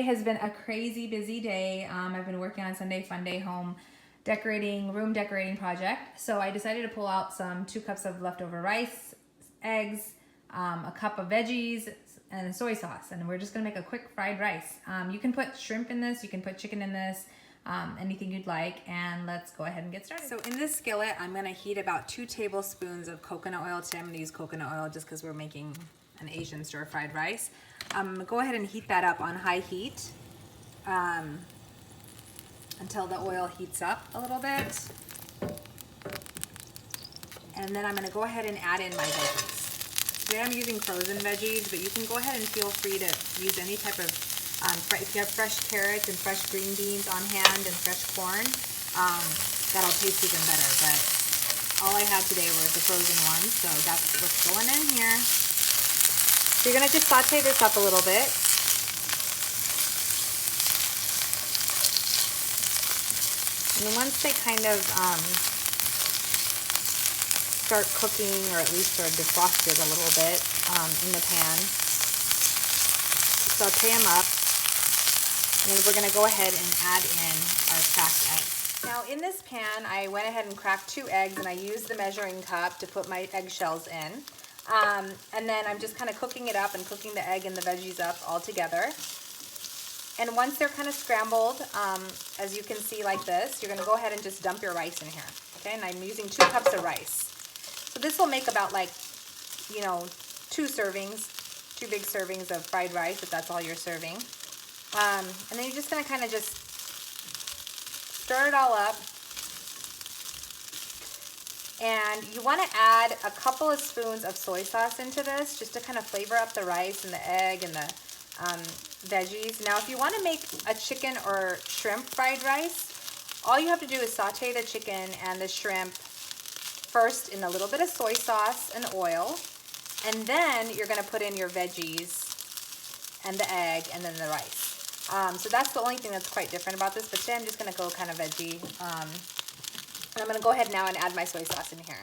It has been a crazy busy day. I've been working on Sunday Fun Day home room decorating project. So I decided to pull out 2 cups of leftover rice, eggs, a cup of veggies, and soy sauce. And we're just gonna make a quick fried rice. You can put shrimp in this, you can put chicken in this, anything you'd like. And let's go ahead and get started. So in this skillet, I'm gonna heat about 2 tablespoons of coconut oil. Today I'm gonna use coconut oil just because we're making an Asian stir-fried rice. Go ahead and heat that up on high heat until the oil heats up a little bit. And then I'm going to go ahead and add in my veggies. Today I'm using frozen veggies, but you can go ahead and feel free to use any type of, if you have fresh carrots and fresh green beans on hand and fresh corn, that'll taste even better. But all I had today were the frozen ones, so that's what's going in here. So you're going to just saute this up a little bit. And then once they kind of start cooking, or at least are defrosted a little bit in the pan, saute them up. And then we're going to go ahead and add in our cracked eggs. Now in this pan, I went ahead and cracked 2 eggs, and I used the measuring cup to put my eggshells in. And then I'm just kind of cooking it up and cooking the egg and the veggies up all together. And once they're kind of scrambled, as you can see like this, you're going to go ahead and just dump your rice in here. Okay, and I'm using 2 cups of rice. So this will make about 2 servings, 2 big servings of fried rice, if that's all you're serving. And then you're just going to kind of just stir it all up. And you want to add a couple of spoons of soy sauce into this, just to kind of flavor up the rice and the egg and the veggies. Now, if you want to make a chicken or shrimp fried rice, all you have to do is saute the chicken and the shrimp first in a little bit of soy sauce and oil, and then you're going to put in your veggies and the egg and then the rice. So that's the only thing that's quite different about this, but today I'm just going to go kind of veggie. And I'm going to go ahead now and add my soy sauce in here.